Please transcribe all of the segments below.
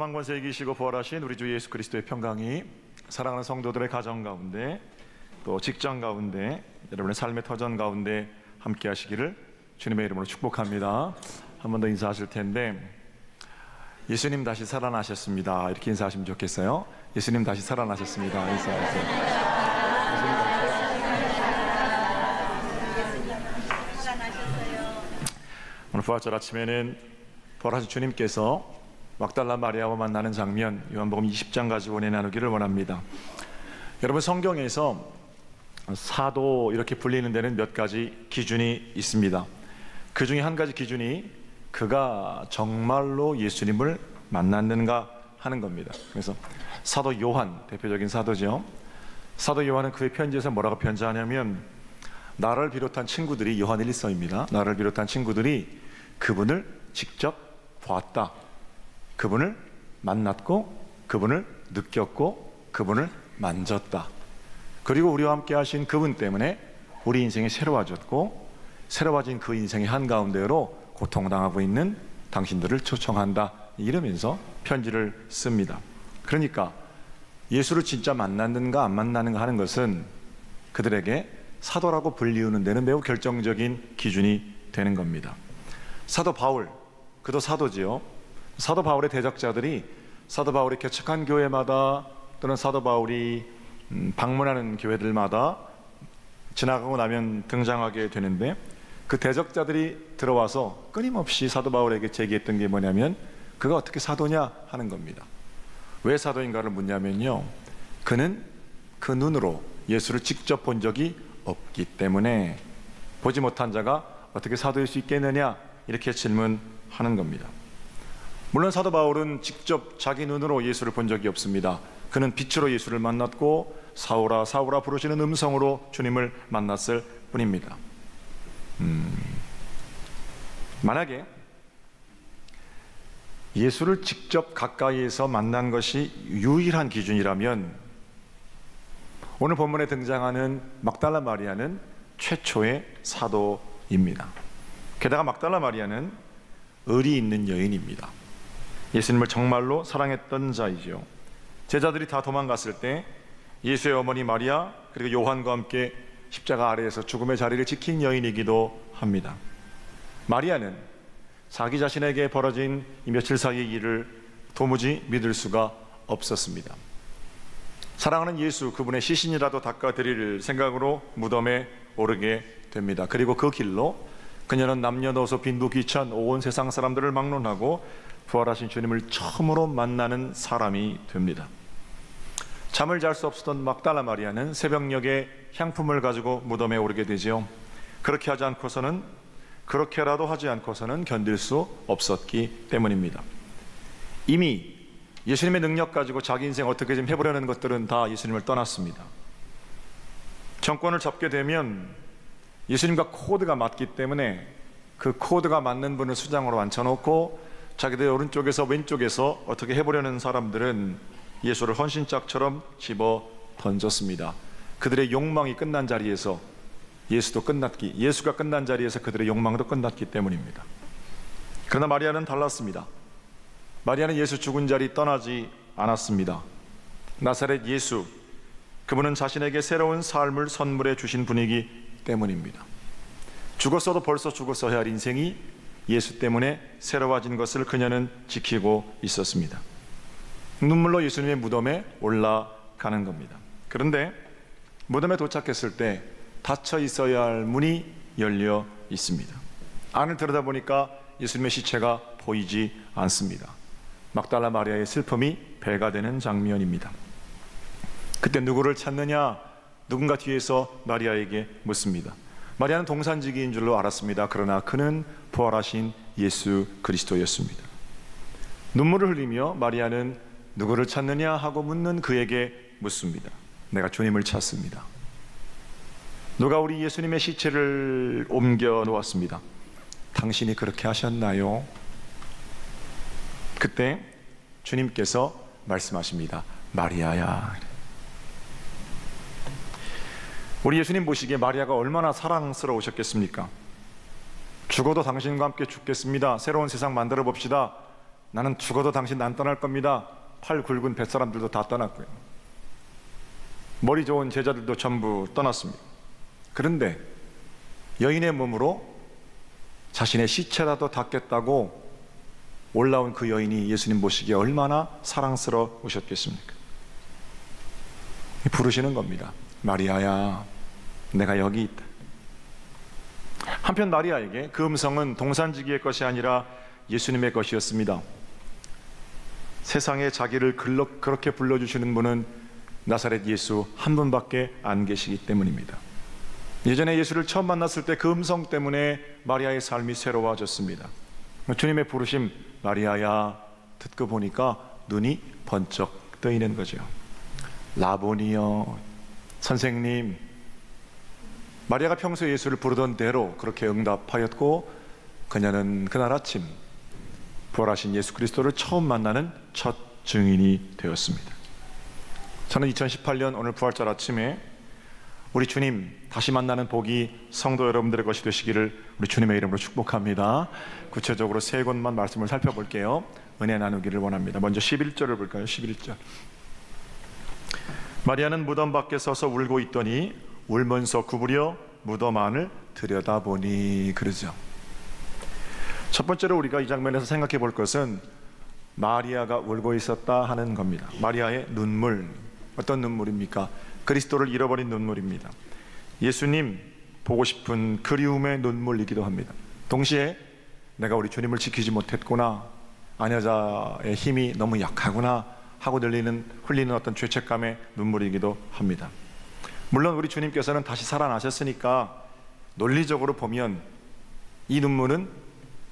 사망 권세 이기시고 부활하신 우리 주 예수 그리스도의 평강이 사랑하는 성도들의 가정 가운데 또 직장 가운데 여러분의 삶의 터전 가운데 함께 하시기를 주님의 이름으로 축복합니다. 한 번 더 인사하실 텐데, 예수님 다시 살아나셨습니다 이렇게 인사하시면 좋겠어요. 예수님 다시 살아나셨습니다 인사하세요. 오늘 부활절 아침에는 부활하신 주님께서 막달라 마리아와 만나는 장면, 요한복음 20장 가지고 은혜 나누기를 원합니다. 여러분, 성경에서 사도 이렇게 불리는 데는 몇 가지 기준이 있습니다. 그 중에 한 가지 기준이 그가 정말로 예수님을 만났는가 하는 겁니다. 그래서 사도 요한, 대표적인 사도죠. 사도 요한은 그의 편지에서 뭐라고 편지하냐면, 나를 비롯한 친구들이, 요한 1~2서입니다. 나를 비롯한 친구들이 그분을 직접 보았다, 그분을 만났고 그분을 느꼈고 그분을 만졌다, 그리고 우리와 함께 하신 그분 때문에 우리 인생이 새로워졌고 새로워진 그 인생의 한가운데로 고통당하고 있는 당신들을 초청한다, 이러면서 편지를 씁니다. 그러니까 예수를 진짜 만났는가 안 만나는가 하는 것은 그들에게 사도라고 불리우는 데는 매우 결정적인 기준이 되는 겁니다. 사도 바울, 그도 사도지요. 사도 바울의 대적자들이 사도 바울이 개척한 교회마다 또는 사도 바울이 방문하는 교회들마다 지나가고 나면 등장하게 되는데, 그 대적자들이 들어와서 끊임없이 사도 바울에게 제기했던 게 뭐냐면, 그가 어떻게 사도냐 하는 겁니다. 왜 사도인가를 묻냐면요, 그는 그 눈으로 예수를 직접 본 적이 없기 때문에 보지 못한 자가 어떻게 사도일 수 있겠느냐, 이렇게 질문하는 겁니다. 물론 사도 바울은 직접 자기 눈으로 예수를 본 적이 없습니다. 그는 빛으로 예수를 만났고 사울아 사울아 부르시는 음성으로 주님을 만났을 뿐입니다. 만약에 예수를 직접 가까이에서 만난 것이 유일한 기준이라면 오늘 본문에 등장하는 막달라 마리아는 최초의 사도입니다. 게다가 막달라 마리아는 의리 있는 여인입니다. 예수님을 정말로 사랑했던 자이죠. 제자들이 다 도망갔을 때 예수의 어머니 마리아 그리고 요한과 함께 십자가 아래에서 죽음의 자리를 지킨 여인이기도 합니다. 마리아는 자기 자신에게 벌어진 이 며칠 사이의 일을 도무지 믿을 수가 없었습니다. 사랑하는 예수, 그분의 시신이라도 닦아드릴 생각으로 무덤에 오르게 됩니다. 그리고 그 길로 그녀는 남녀노소 빈부귀천 온 세상 사람들을 막론하고 부활하신 주님을 처음으로 만나는 사람이 됩니다. 잠을 잘 수 없었던 막달라 마리아는 새벽녘에 향품을 가지고 무덤에 오르게 되죠. 그렇게라도 하지 않고서는 견딜 수 없었기 때문입니다. 이미 예수님의 능력 가지고 자기 인생 어떻게 좀 해보려는 것들은 다 예수님을 떠났습니다. 정권을 잡게 되면 예수님과 코드가 맞기 때문에 그 코드가 맞는 분을 수장으로 앉혀놓고 자기들 오른쪽에서 왼쪽에서 어떻게 해보려는 사람들은 예수를 헌신짝처럼 집어 던졌습니다. 그들의 욕망이 끝난 자리에서 예수가 끝난 자리에서 그들의 욕망도 끝났기 때문입니다. 그러나 마리아는 달랐습니다. 마리아는 예수 죽은 자리 떠나지 않았습니다. 나사렛 예수, 그분은 자신에게 새로운 삶을 선물해 주신 분이기 때문입니다. 죽었어도 벌써 죽었어야 할 인생이 예수 때문에 새로워진 것을 그녀는 지키고 있었습니다. 눈물로 예수님의 무덤에 올라가는 겁니다. 그런데 무덤에 도착했을 때 닫혀 있어야 할 문이 열려 있습니다. 안을 들여다보니까 예수님의 시체가 보이지 않습니다. 막달라 마리아의 슬픔이 배가 되는 장면입니다. 그때 누구를 찾느냐? 누군가 뒤에서 마리아에게 묻습니다. 마리아는 동산지기인 줄로 알았습니다. 그러나 그는 부활하신 예수 그리스도였습니다. 눈물을 흘리며 마리아는 누구를 찾느냐 하고 묻는 그에게 묻습니다. 내가 주님을 찾습니다. 누가 우리 예수님의 시체를 옮겨 놓았습니다. 당신이 그렇게 하셨나요? 그때 주님께서 말씀하십니다. 마리아야. 우리 예수님 보시기에 마리아가 얼마나 사랑스러우셨겠습니까? 죽어도 당신과 함께 죽겠습니다. 새로운 세상 만들어 봅시다. 나는 죽어도 당신 안 떠날 겁니다. 팔 굵은 뱃사람들도 다 떠났고요. 머리 좋은 제자들도 전부 떠났습니다. 그런데 여인의 몸으로 자신의 시체라도 닦겠다고 올라온 그 여인이 예수님 보시기에 얼마나 사랑스러우셨겠습니까? 부르시는 겁니다. 마리아야, 내가 여기 있다. 한편 마리아에게 그 음성은 동산지기의 것이 아니라 예수님의 것이었습니다. 세상에 자기를 그렇게 불러주시는 분은 나사렛 예수 한 분밖에 안 계시기 때문입니다. 예전에 예수를 처음 만났을 때 그 음성 때문에 마리아의 삶이 새로워졌습니다. 주님의 부르심, 마리아야, 듣고 보니까 눈이 번쩍 뜨이는 거죠. 라보니여, 선생님. 마리아가 평소에 예수를 부르던 대로 그렇게 응답하였고, 그녀는 그날 아침 부활하신 예수 그리스도를 처음 만나는 첫 증인이 되었습니다. 저는 2018년 오늘 부활절 아침에 우리 주님 다시 만나는 복이 성도 여러분들의 것이 되시기를 우리 주님의 이름으로 축복합니다. 구체적으로 세 곳만 말씀을 살펴볼게요. 은혜 나누기를 원합니다. 먼저 11절을 볼까요? 11절. 마리아는 무덤 밖에 서서 울고 있더니 울면서 구부려 무덤 안을 들여다보니, 그러죠. 첫 번째로 우리가 이 장면에서 생각해 볼 것은 마리아가 울고 있었다 하는 겁니다. 마리아의 눈물, 어떤 눈물입니까? 그리스도를 잃어버린 눈물입니다. 예수님 보고 싶은 그리움의 눈물이기도 합니다. 동시에 내가 우리 주님을 지키지 못했구나, 아녀자의 힘이 너무 약하구나 하고 흘리는 어떤 죄책감의 눈물이기도 합니다. 물론 우리 주님께서는 다시 살아나셨으니까 논리적으로 보면 이 눈물은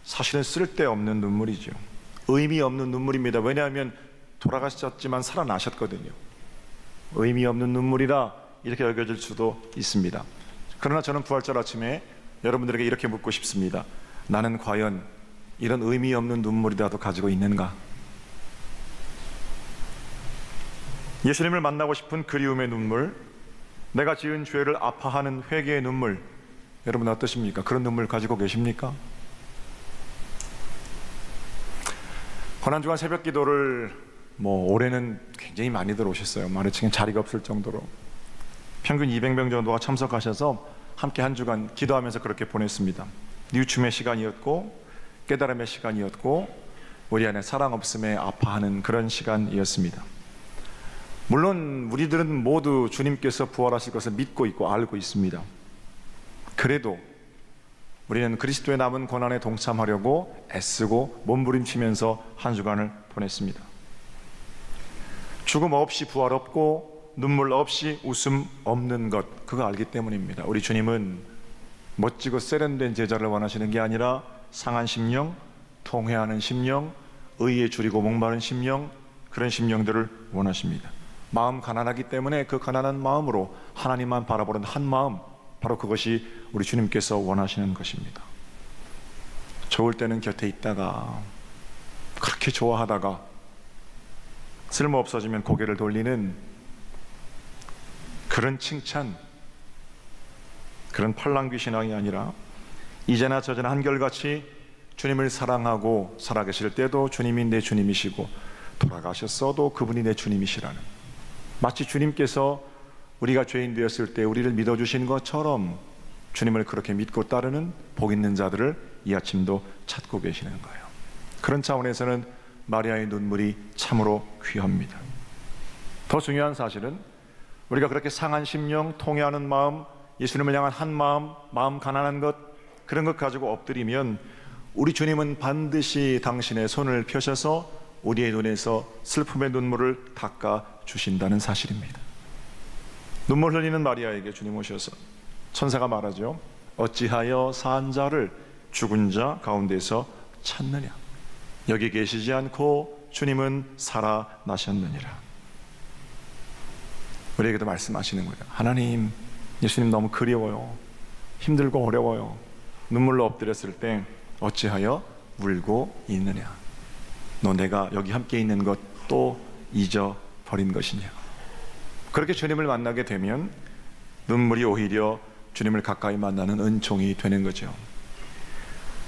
사실은 쓸데없는 눈물이죠. 의미 없는 눈물입니다. 왜냐하면 돌아가셨지만 살아나셨거든요. 의미 없는 눈물이라 이렇게 여겨질 수도 있습니다. 그러나 저는 부활절 아침에 여러분들에게 이렇게 묻고 싶습니다. 나는 과연 이런 의미 없는 눈물이라도 가지고 있는가? 예수님을 만나고 싶은 그리움의 눈물, 내가 지은 죄를 아파하는 회개의 눈물, 여러분 어떠십니까? 그런 눈물 가지고 계십니까? 고난주간 새벽 기도를 올해는 굉장히 많이들 오셨어요. 마르층에 자리가 없을 정도로 평균 200명 정도가 참석하셔서 함께 한 주간 기도하면서 그렇게 보냈습니다. 뉘우침의 시간이었고 깨달음의 시간이었고 우리 안에 사랑 없음에 아파하는 그런 시간이었습니다. 물론 우리들은 모두 주님께서 부활하실 것을 믿고 있고 알고 있습니다. 그래도 우리는 그리스도의 남은 고난에 동참하려고 애쓰고 몸부림치면서 한 주간을 보냈습니다. 죽음 없이 부활 없고 눈물 없이 웃음 없는 것, 그거 알기 때문입니다. 우리 주님은 멋지고 세련된 제자를 원하시는 게 아니라 상한 심령, 통회하는 심령, 의에 줄이고 목마른 심령, 그런 심령들을 원하십니다. 마음 가난하기 때문에 그 가난한 마음으로 하나님만 바라보는 한 마음, 바로 그것이 우리 주님께서 원하시는 것입니다. 좋을 때는 곁에 있다가 그렇게 좋아하다가 쓸모 없어지면 고개를 돌리는 그런 칭찬, 그런 팔랑귀 신앙이 아니라 이제나 저제나 한결같이 주님을 사랑하고 살아계실 때도 주님이 내 주님이시고 돌아가셨어도 그분이 내 주님이시라는, 마치 주님께서 우리가 죄인 되었을 때 우리를 믿어주신 것처럼 주님을 그렇게 믿고 따르는 복 있는 자들을 이 아침도 찾고 계시는 거예요. 그런 차원에서는 마리아의 눈물이 참으로 귀합니다. 더 중요한 사실은 우리가 그렇게 상한 심령, 통회하는 마음, 예수님을 향한 한 마음, 마음 가난한 것, 그런 것 가지고 엎드리면 우리 주님은 반드시 당신의 손을 펴셔서 우리의 눈에서 슬픔의 눈물을 닦아 주신다는 사실입니다. 눈물 흘리는 마리아에게 주님 오셔서 천사가 말하죠. 어찌하여 산 자를 죽은 자 가운데서 찾느냐? 여기 계시지 않고 주님은 살아나셨느니라. 우리에게도 말씀하시는 거예요. 하나님, 예수님 너무 그리워요. 힘들고 어려워요. 눈물로 엎드렸을 때 어찌하여 울고 있느냐? 너 내가 여기 함께 있는 것 또 잊어버린 것이냐? 그렇게 주님을 만나게 되면 눈물이 오히려 주님을 가까이 만나는 은총이 되는 거죠.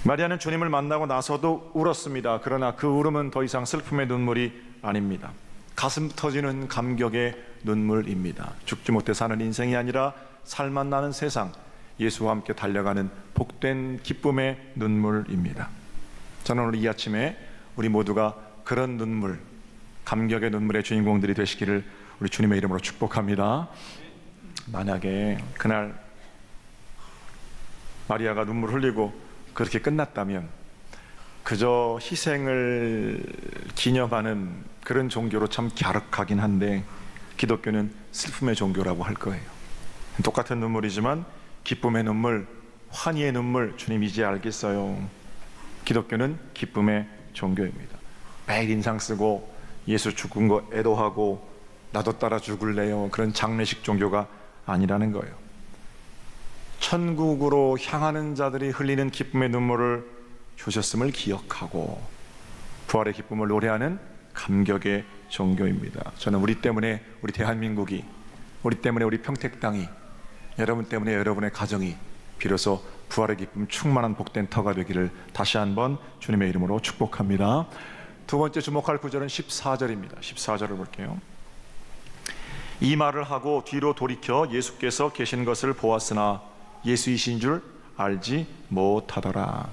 마리아는 주님을 만나고 나서도 울었습니다. 그러나 그 울음은 더 이상 슬픔의 눈물이 아닙니다. 가슴 터지는 감격의 눈물입니다. 죽지 못해 사는 인생이 아니라 살만 나는 세상, 예수와 함께 달려가는 복된 기쁨의 눈물입니다. 저는 오늘 이 아침에 우리 모두가 그런 눈물, 감격의 눈물의 주인공들이 되시기를 우리 주님의 이름으로 축복합니다. 만약에 그날 마리아가 눈물 흘리고 그렇게 끝났다면 그저 희생을 기념하는 그런 종교로 참 갸륵하긴 한데, 기독교는 슬픔의 종교라고 할 거예요. 똑같은 눈물이지만 기쁨의 눈물, 환희의 눈물, 주님 이제 알겠어요. 기독교는 기쁨의 종교입니다. 매일 인상 쓰고 예수 죽은 거 애도하고 나도 따라 죽을래요, 그런 장례식 종교가 아니라는 거예요. 천국으로 향하는 자들이 흘리는 기쁨의 눈물을 주셨음을 기억하고 부활의 기쁨을 노래하는 감격의 종교입니다. 저는 우리 때문에 우리 대한민국이, 우리 때문에 우리 평택 땅이, 여러분 때문에 여러분의 가정이 비로소 부활의 기쁨 충만한 복된 터가 되기를 다시 한번 주님의 이름으로 축복합니다. 두 번째 주목할 구절은 14절입니다. 14절을 볼게요. 이 말을 하고 뒤로 돌이켜 예수께서 계신 것을 보았으나 예수이신 줄 알지 못하더라.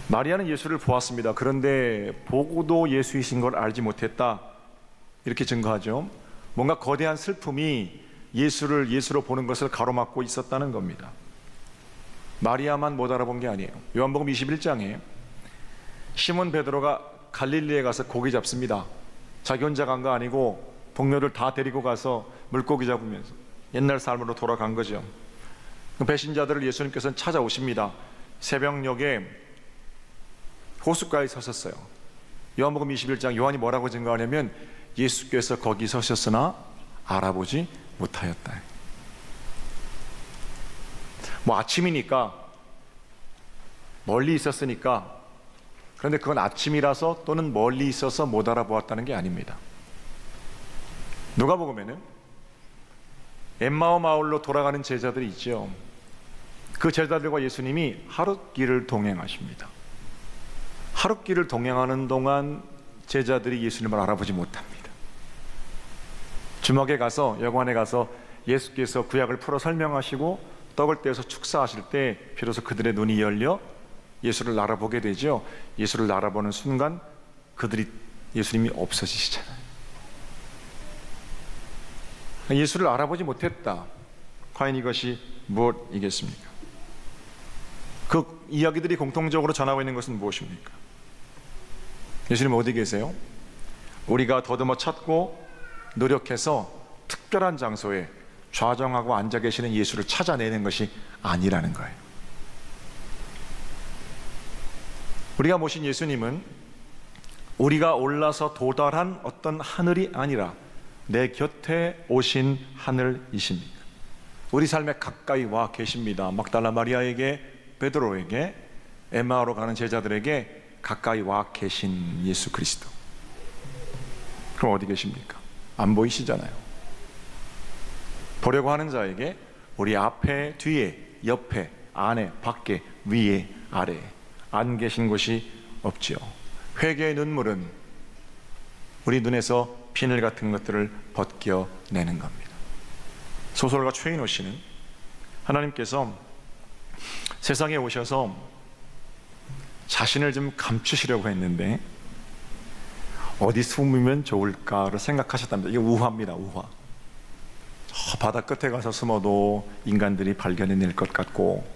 마리아는 예수를 보았습니다. 그런데 보고도 예수이신 걸 알지 못했다, 이렇게 증거하죠. 뭔가 거대한 슬픔이 예수를 예수로 보는 것을 가로막고 있었다는 겁니다. 마리아만 못 알아본 게 아니에요. 요한복음 21장에 시몬 베드로가 갈릴리에 가서 고기 잡습니다. 자기 혼자 간 거 아니고 동료들 다 데리고 가서 물고기 잡으면서 옛날 삶으로 돌아간 거죠. 그 배신자들을 예수님께서는 찾아오십니다. 새벽녘에 호숫가에 서셨어요. 요한복음 21장 요한이 뭐라고 증거하냐면 예수께서 거기 서셨으나 알아보지 못하였다. 뭐 아침이니까, 멀리 있었으니까, 그런데 그건 아침이라서 또는 멀리 있어서 못 알아보았다는 게 아닙니다. 누가복음에는 엠마오 마을로 돌아가는 제자들이 있죠. 그 제자들과 예수님이 하룻길을 동행하십니다. 하룻길을 동행하는 동안 제자들이 예수님을 알아보지 못합니다. 주막에 가서, 여관에 가서 예수께서 구약을 풀어 설명하시고 떡을 떼어서 축사하실 때 비로소 그들의 눈이 열려 예수를 알아보게 되죠. 예수를 알아보는 순간 그들이, 예수님이 없어지시잖아요. 예수를 알아보지 못했다. 과연 이것이 무엇이겠습니까? 그 이야기들이 공통적으로 전하고 있는 것은 무엇입니까? 예수님 어디 계세요? 우리가 더듬어 찾고 노력해서 특별한 장소에 좌정하고 앉아 계시는 예수를 찾아내는 것이 아니라는 거예요. 우리가 모신 예수님은 우리가 올라서 도달한 어떤 하늘이 아니라 내 곁에 오신 하늘이십니다. 우리 삶에 가까이 와 계십니다. 막달라 마리아에게, 베드로에게, 엠마오로 가는 제자들에게 가까이 와 계신 예수 그리스도. 그럼 어디 계십니까? 안 보이시잖아요. 보려고 하는 자에게 우리 앞에, 뒤에, 옆에, 안에, 밖에, 위에, 아래에 안 계신 곳이 없지요. 회개의 눈물은 우리 눈에서 비늘 같은 것들을 벗겨내는 겁니다. 소설가 최인호 씨는 하나님께서 세상에 오셔서 자신을 좀 감추시려고 했는데 어디 숨으면 좋을까를 생각하셨답니다. 이게 우화입니다. 우화. 저 바다 끝에 가서 숨어도 인간들이 발견해낼 것 같고,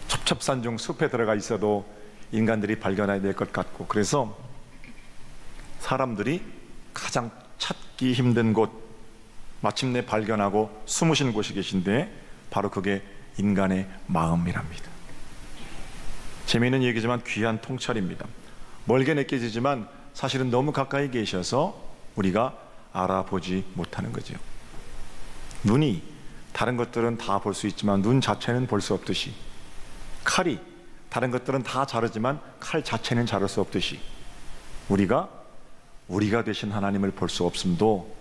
첩첩산중 숲에 들어가 있어도 인간들이 발견해야 될 것 같고, 그래서 사람들이 가장 찾기 힘든 곳, 마침내 발견하고 숨으신 곳이 계신데 바로 그게 인간의 마음이랍니다. 재미있는 얘기지만 귀한 통찰입니다. 멀게 느껴지지만 사실은 너무 가까이 계셔서 우리가 알아보지 못하는 거죠. 눈이 다른 것들은 다 볼 수 있지만 눈 자체는 볼 수 없듯이, 칼이 다른 것들은 다 자르지만 칼 자체는 자를 수 없듯이, 우리가 되신 하나님을 볼 수 없음도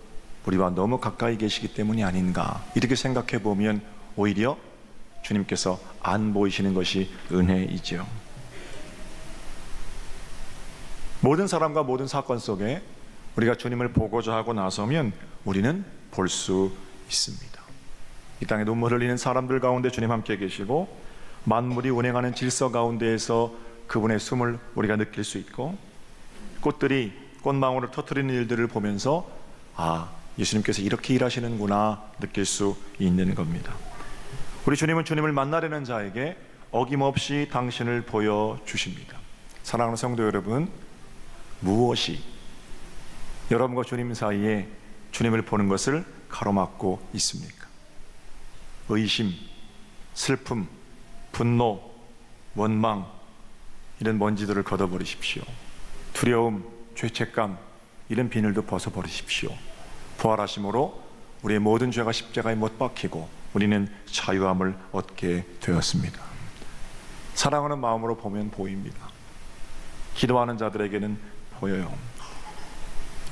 우리와 너무 가까이 계시기 때문이 아닌가, 이렇게 생각해 보면 오히려 주님께서 안 보이시는 것이 은혜이지요. 모든 사람과 모든 사건 속에 우리가 주님을 보고자 하고 나서면 우리는 볼 수 있습니다. 이 땅에 눈물 흘리는 사람들 가운데 주님 함께 계시고, 만물이 운행하는 질서 가운데에서 그분의 숨을 우리가 느낄 수 있고, 꽃들이 꽃망울을 터뜨리는 일들을 보면서 아, 예수님께서 이렇게 일하시는구나 느낄 수 있는 겁니다. 우리 주님은 주님을 만나려는 자에게 어김없이 당신을 보여주십니다. 사랑하는 성도 여러분, 무엇이 여러분과 주님 사이에 주님을 보는 것을 가로막고 있습니까? 의심, 슬픔, 분노, 원망, 이런 먼지들을 걷어버리십시오. 두려움, 죄책감, 이런 비늘도 벗어버리십시오. 부활하심으로 우리의 모든 죄가 십자가에 못 박히고 우리는 자유함을 얻게 되었습니다. 사랑하는 마음으로 보면 보입니다. 기도하는 자들에게는 보여요.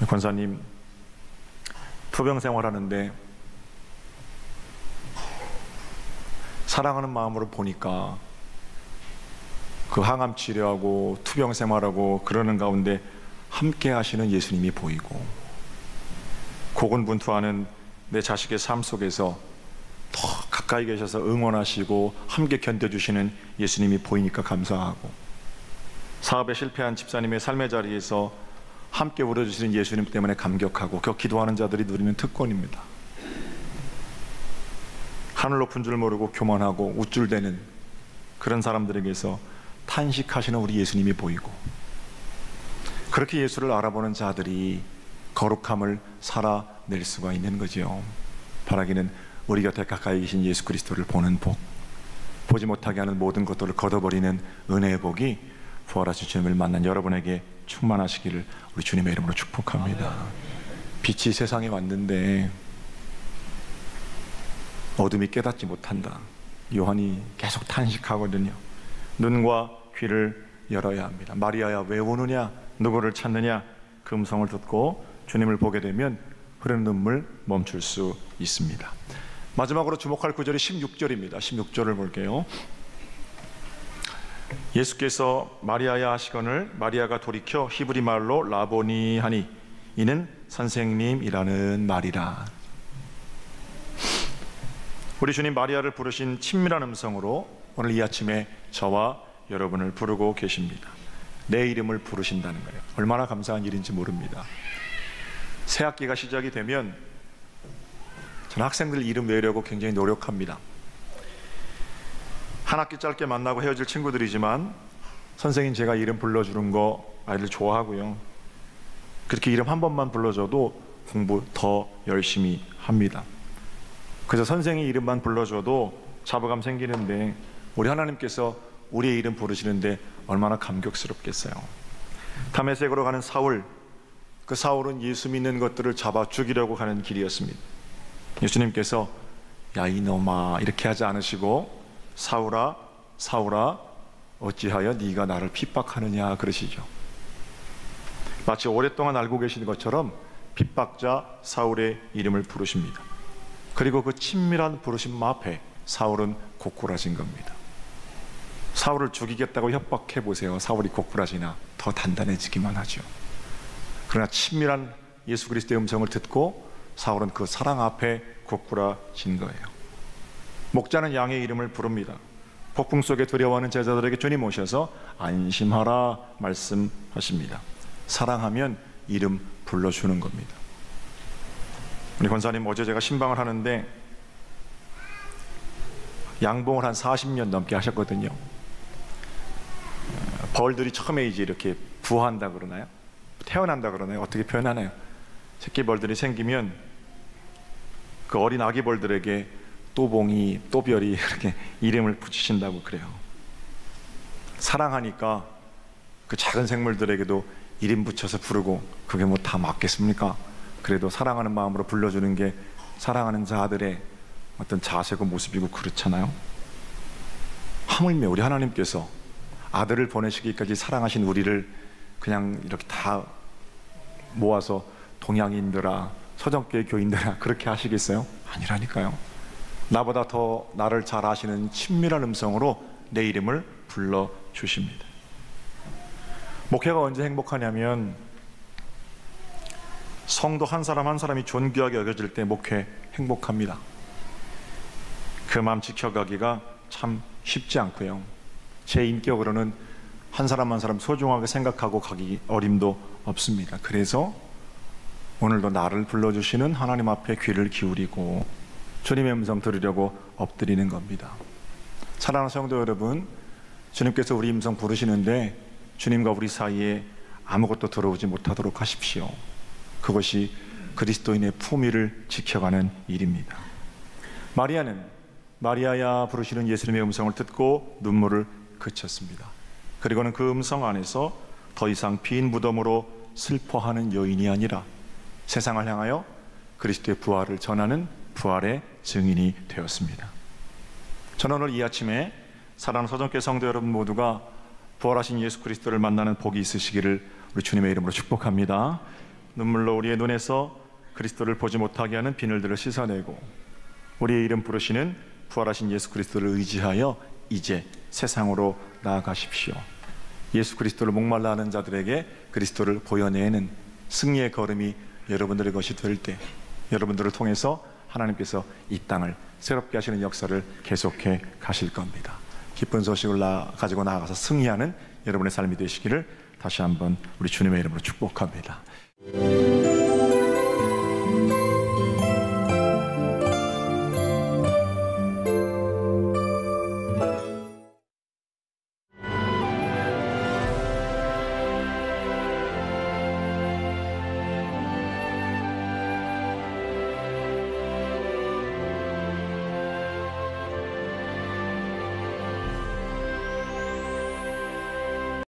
권사님, 투병 생활하는데 사랑하는 마음으로 보니까 그 항암 치료하고 투병 생활하고 그러는 가운데 함께 하시는 예수님이 보이고, 고군분투하는 내 자식의 삶 속에서 더 가까이 계셔서 응원하시고 함께 견뎌주시는 예수님이 보이니까 감사하고, 사업에 실패한 집사님의 삶의 자리에서 함께 울어주시는 예수님 때문에 감격하고, 그 기도하는 자들이 누리는 특권입니다. 하늘 높은 줄 모르고 교만하고 우쭐대는 그런 사람들에게서 탄식하시는 우리 예수님이 보이고, 그렇게 예수를 알아보는 자들이 거룩함을 살아낼 수가 있는 거죠. 바라기는 우리 곁에 가까이 계신 예수 그리스도를 보는 복, 보지 못하게 하는 모든 것들을 걷어버리는 은혜의 복이 부활하신 주님을 만난 여러분에게 충만하시기를 우리 주님의 이름으로 축복합니다. 빛이 세상에 왔는데 어둠이 깨닫지 못한다. 요한이 계속 탄식하거든요. 눈과 귀를 열어야 합니다. 마리아야, 왜 우느냐? 누구를 찾느냐? 그 음성을 듣고 주님을 보게 되면 흐르는 눈물 멈출 수 있습니다. 마지막으로 주목할 구절이 16절입니다. 16절을 볼게요. 예수께서 마리아야 하시거늘 마리아가 돌이켜 히브리 말로 라보니 하니 이는 선생님이라는 말이라. 우리 주님 마리아를 부르신 친밀한 음성으로 오늘 이 아침에 저와 여러분을 부르고 계십니다. 내 이름을 부르신다는 거예요. 얼마나 감사한 일인지 모릅니다. 새 학기가 시작이 되면 저는 학생들 이름 외우려고 굉장히 노력합니다. 한 학기 짧게 만나고 헤어질 친구들이지만 선생님 제가 이름 불러주는 거 아이들 좋아하고요. 그렇게 이름 한 번만 불러줘도 공부 더 열심히 합니다. 그래서 선생님 이름만 불러줘도 자부감 생기는데, 우리 하나님께서 우리의 이름 부르시는데 얼마나 감격스럽겠어요. 다메섹으로 가는 사울, 그 사울은 예수 믿는 것들을 잡아 죽이려고 하는 길이었습니다. 예수님께서 야 이놈아 이렇게 하지 않으시고 사울아 사울아 어찌하여 네가 나를 핍박하느냐 그러시죠. 마치 오랫동안 알고 계신 것처럼 핍박자 사울의 이름을 부르십니다. 그리고 그 친밀한 부르심 앞에 사울은 고꾸라진 겁니다. 사울을 죽이겠다고 협박해 보세요. 사울이 고꾸라지나 더 단단해지기만 하죠. 그러나 친밀한 예수 그리스도의 음성을 듣고 사울은 그 사랑 앞에 고꾸라진 거예요. 목자는 양의 이름을 부릅니다. 폭풍 속에 두려워하는 제자들에게 주님 오셔서 안심하라 말씀하십니다. 사랑하면 이름 불러주는 겁니다. 우리 권사님, 어제 제가 신방을 하는데 양봉을 한 40년 넘게 하셨거든요. 벌들이 처음에 이제 이렇게 부화한다 그러나요? 태어난다 그러나요? 어떻게 표현하나요? 새끼 벌들이 생기면 그 어린 아기 벌들에게 또봉이, 또별이 이렇게 이름을 붙이신다고 그래요. 사랑하니까 그 작은 생물들에게도 이름 붙여서 부르고, 그게 뭐 다 맞겠습니까? 그래도 사랑하는 마음으로 불러주는 게 사랑하는 자들의 어떤 자세고 모습이고 그렇잖아요. 하물며 우리 하나님께서 아들을 보내시기까지 사랑하신 우리를 그냥 이렇게 다 모아서 동양인들아, 서정교회 교인들아 그렇게 하시겠어요? 아니라니까요. 나보다 더 나를 잘 아시는 친밀한 음성으로 내 이름을 불러주십니다. 목회가 언제 행복하냐면 성도 한 사람 한 사람이 존귀하게 여겨질 때 목회 행복합니다. 그 마음 지켜가기가 참 쉽지 않고요. 제 인격으로는 한 사람 한 사람 소중하게 생각하고 가기 어림도 없습니다. 그래서 오늘도 나를 불러주시는 하나님 앞에 귀를 기울이고 주님의 음성 들으려고 엎드리는 겁니다. 사랑하는 성도 여러분, 주님께서 우리 음성 부르시는데 주님과 우리 사이에 아무것도 들어오지 못하도록 하십시오. 그것이 그리스도인의 품위를 지켜가는 일입니다. 마리아는 마리아야 부르시는 예수님의 음성을 듣고 눈물을 그쳤습니다. 그리고는 그 음성 안에서 더 이상 빈 무덤으로 슬퍼하는 여인이 아니라 세상을 향하여 그리스도의 부활을 전하는 부활의 증인이 되었습니다. 저는 오늘 이 아침에 사랑하는 서정교회 성도 여러분 모두가 부활하신 예수 그리스도를 만나는 복이 있으시기를 우리 주님의 이름으로 축복합니다. 눈물로 우리의 눈에서 그리스도를 보지 못하게 하는 비늘들을 씻어내고 우리의 이름 부르시는 부활하신 예수 그리스도를 의지하여 이제 세상으로 나아가십시오. 예수 그리스도를 목말라 하는 자들에게 그리스도를 보여내는 승리의 걸음이 여러분들의 것이 될 때 여러분들을 통해서 하나님께서 이 땅을 새롭게 하시는 역사를 계속해 가실 겁니다. 기쁜 소식을 가지고 나아가서 승리하는 여러분의 삶이 되시기를 다시 한번 우리 주님의 이름으로 축복합니다.